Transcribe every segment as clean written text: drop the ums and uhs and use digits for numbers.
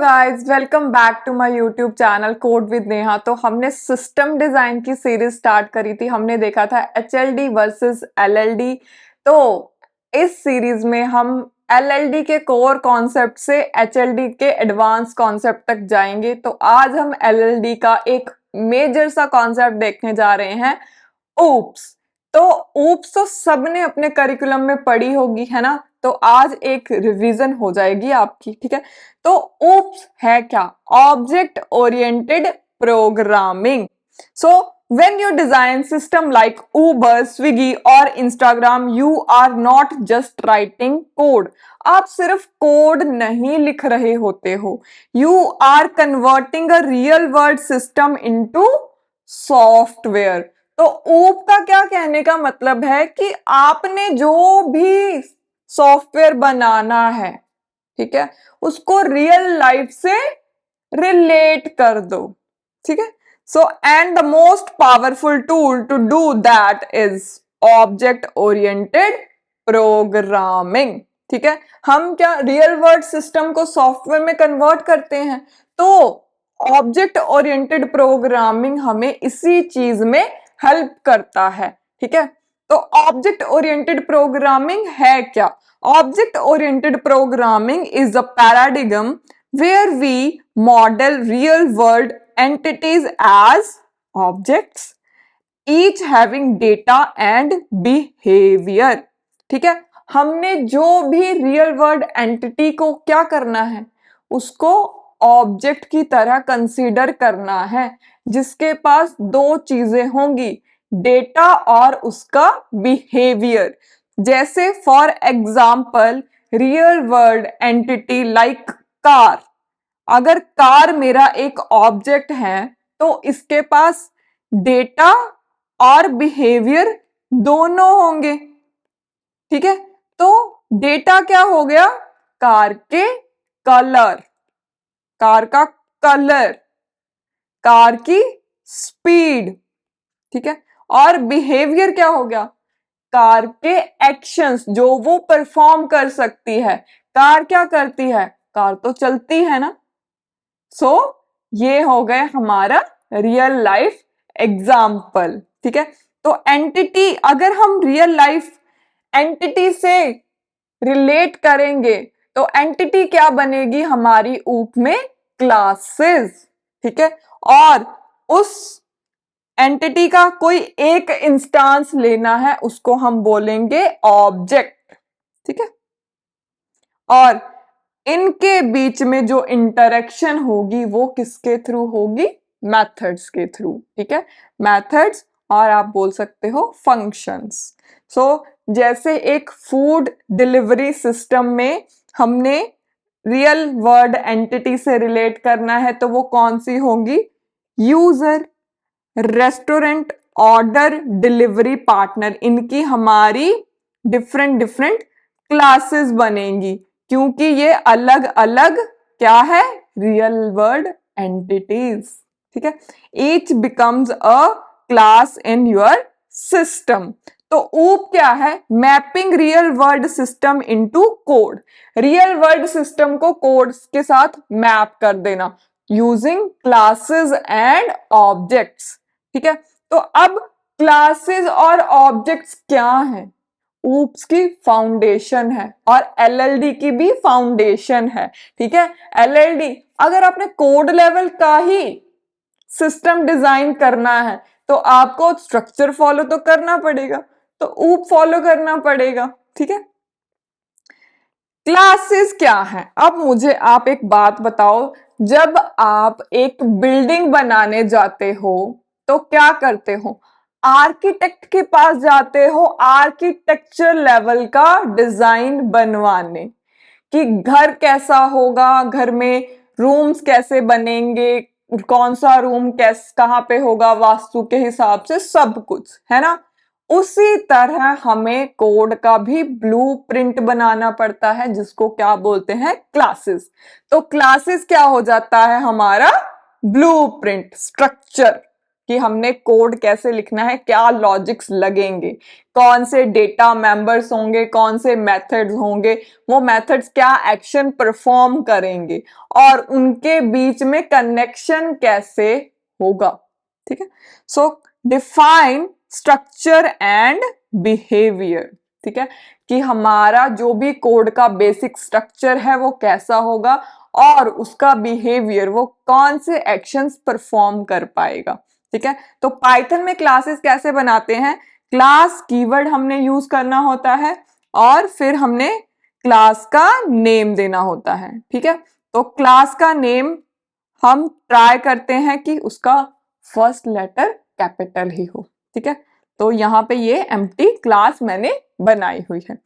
Guys, welcome back to my YouTube channel code with Neha. तो हमने system design की series start करी थी। हमने देखा था एचएलडी वर्सेस एलएलडी। तो इस सीरीज में हम एलएलडी के कोर कॉन्सेप्ट से एचएलडी के एडवांस कॉन्सेप्ट तक जाएंगे। तो आज हम एलएलडी का एक मेजर सा कॉन्सेप्ट देखने जा रहे हैं, ऊप्स। तो ऊप्स तो सबने अपने करिकुलम में पढ़ी होगी, है ना। तो आज एक रिवीजन हो जाएगी आपकी, ठीक है। तो ऊप्स है क्या? Object oriented programming. So when you design system like Uber, Swiggy और Instagram, you are not just writing code. आप सिर्फ कोड नहीं लिख रहे होते हो, you are converting a real world system into software. तो ऊप का क्या कहने का मतलब है कि आपने जो भी सॉफ्टवेयर बनाना है, ठीक है, उसको रियल लाइफ से रिलेट कर दो, ठीक है। So and the most powerful tool to do that is object oriented programming, ठीक है। हम क्या रियल वर्ल्ड सिस्टम को सॉफ्टवेयर में कन्वर्ट करते हैं, तो ऑब्जेक्ट ओरिएंटेड प्रोग्रामिंग हमें इसी चीज में हेल्प करता है, ठीक है। तो ऑब्जेक्ट ओरिएंटेड प्रोग्रामिंग है क्या? Object oriented programming is a paradigm where we model real world entities as objects, each having data and behavior, ठीक है। हमने जो भी रियल वर्ल्ड एंटिटी को क्या करना है, उसको ऑब्जेक्ट की तरह कंसीडर करना है, जिसके पास दो चीजें होंगी, डेटा और उसका बिहेवियर। जैसे for example real world entity like car. अगर कार मेरा एक ऑब्जेक्ट है तो इसके पास डेटा और बिहेवियर दोनों होंगे, ठीक है। तो डेटा क्या हो गया? कार के कलर, कार का कलर, कार की स्पीड, ठीक है। और बिहेवियर क्या हो गया? कार के एक्शंस, जो वो परफॉर्म कर सकती है। कार क्या करती है? कार तो चलती है ना। सो ये हो गए हमारा रियल लाइफ एग्जाम्पल, ठीक है। तो एंटिटी, अगर हम रियल लाइफ एंटिटी से रिलेट करेंगे तो एंटिटी क्या बनेगी हमारी ऊप में? क्लासेस, ठीक है। और उस एंटिटी का कोई एक इंस्टांस लेना है, उसको हम बोलेंगे ऑब्जेक्ट, ठीक है। और इनके बीच में जो इंटरेक्शन होगी वो किसके थ्रू होगी? मेथड्स के थ्रू, ठीक है। मेथड्स, और आप बोल सकते हो फंक्शंस। सो जैसे एक फूड डिलीवरी सिस्टम में हमने रियल वर्ल्ड एंटिटी से रिलेट करना है, तो वो कौन सी होंगी? User, restaurant, order, delivery partner. इनकी हमारी डिफरेंट डिफरेंट क्लासेस बनेंगी, क्योंकि ये अलग अलग क्या है? रियल वर्ल्ड एंटिटीज, ठीक है। Each becomes a class in your system. तो ऊप क्या है? Mapping real world system into code. Real world system को कोड के साथ मैप कर देना यूजिंग क्लासेस एंड ऑब्जेक्ट्स, ठीक है। तो अब क्लासेस और ऑब्जेक्ट्स क्या हैं? ऊप्स की फाउंडेशन है और एलएलडी की भी फाउंडेशन है, ठीक है। एलएलडी, अगर आपने कोड लेवल का ही सिस्टम डिजाइन करना है तो आपको स्ट्रक्चर फॉलो तो करना पड़ेगा, तो ऊप फॉलो करना पड़ेगा, ठीक है। क्लासेस क्या है? अब मुझे आप एक बात बताओ, जब आप एक बिल्डिंग बनाने जाते हो तो क्या करते हो? आर्किटेक्ट के पास जाते हो आर्किटेक्चर लेवल का डिजाइन बनवाने, कि घर कैसा होगा, घर में रूम्स कैसे बनेंगे, कौन सा रूम कहां पे होगा, वास्तु के हिसाब से सब कुछ, है ना। उसी तरह हमें कोड का भी ब्लूप्रिंट बनाना पड़ता है, जिसको क्या बोलते हैं? क्लासेस। तो क्लासेस क्या हो जाता है? हमारा ब्लूप्रिंट, स्ट्रक्चर, कि हमने कोड कैसे लिखना है, क्या लॉजिक्स लगेंगे, कौन से डेटा मेंबर्स होंगे, कौन से मेथड्स होंगे, वो मेथड्स क्या एक्शन परफॉर्म करेंगे और उनके बीच में कनेक्शन कैसे होगा। ठीक है, सो डिफाइन स्ट्रक्चर एंड बिहेवियर। ठीक है, कि हमारा जो भी कोड का बेसिक स्ट्रक्चर है वो कैसा होगा और उसका बिहेवियर, वो कौन से एक्शंस परफॉर्म कर पाएगा। ठीक है, तो पाइथन में क्लासेस कैसे बनाते हैं, क्लास कीवर्ड हमने यूज करना होता है और फिर हमने क्लास का नेम देना होता है। ठीक है, तो क्लास का नेम हम ट्राई करते हैं कि उसका फर्स्ट लेटर कैपिटल ही हो। ठीक है, तो यहाँ पे ये एम्प्टी क्लास मैंने बनाई हुई है।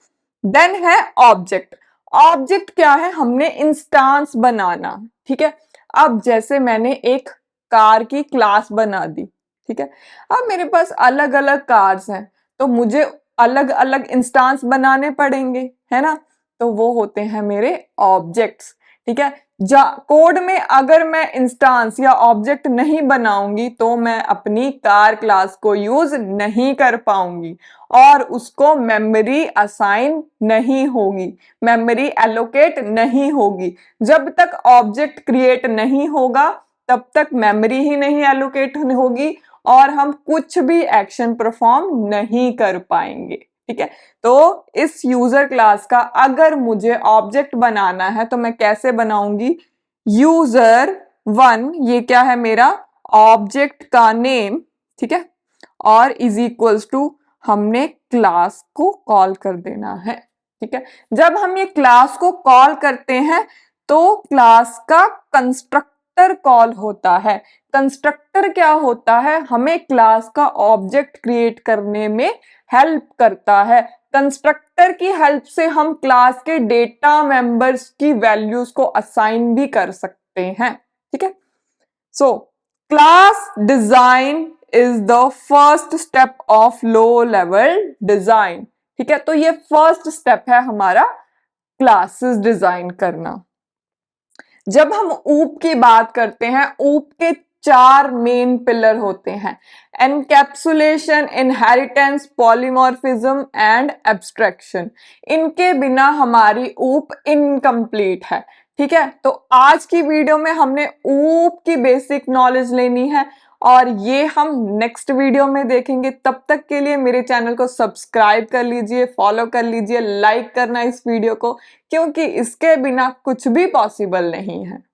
देन है ऑब्जेक्ट। ऑब्जेक्ट क्या है, हमने इंस्टांस बनाना। ठीक है, अब जैसे मैंने एक कार की क्लास बना दी। ठीक है, अब मेरे पास अलग अलग कार्स हैं तो मुझे अलग अलग इंस्टांस बनाने पड़ेंगे, है ना, तो वो होते हैं मेरे ऑब्जेक्ट्स। ठीक है, कोड में अगर मैं इंस्टांस या ऑब्जेक्ट नहीं बनाऊंगी तो मैं अपनी कार क्लास को यूज नहीं कर पाऊंगी और उसको मेमोरी असाइन नहीं होगी, मेमोरी एलोकेट नहीं होगी। जब तक ऑब्जेक्ट क्रिएट नहीं होगा तब तक मेमोरी ही नहीं एलोकेट होगी और हम कुछ भी एक्शन परफॉर्म नहीं कर पाएंगे। ठीक है, तो इस यूजर क्लास का अगर मुझे ऑब्जेक्ट बनाना है तो मैं कैसे बनाऊंगी, यूजर वन, ये क्या है मेरा ऑब्जेक्ट का नेम। ठीक है, और इज इक्वल्स टू हमने क्लास को कॉल कर देना है। ठीक है, जब हम ये क्लास को कॉल करते हैं तो क्लास का कंस्ट्रक्टर कॉल होता है। कंस्ट्रक्टर क्या होता है, हमें क्लास का ऑब्जेक्ट क्रिएट करने में हेल्प करता है। कंस्ट्रक्टर की हेल्प से हम क्लास के डेटा मेंबर्स की वैल्यूज को असाइन भी कर सकते हैं। ठीक है, so class design is the first step of low level design. ठीक है, तो ये फर्स्ट स्टेप है हमारा क्लासेस डिजाइन करना। जब हम ऊप की बात करते हैं, ऊप के 4 मेन पिलर होते हैं, encapsulation, inheritance, polymorphism and abstraction. इनके बिना हमारी ऊप इनकम्प्लीट है। ठीक है, तो आज की वीडियो में हमने ऊप की बेसिक नॉलेज लेनी है और ये हम नेक्स्ट वीडियो में देखेंगे। तब तक के लिए मेरे चैनल को सब्सक्राइब कर लीजिए, फॉलो कर लीजिए, लाइक करना इस वीडियो को, क्योंकि इसके बिना कुछ भी पॉसिबल नहीं है।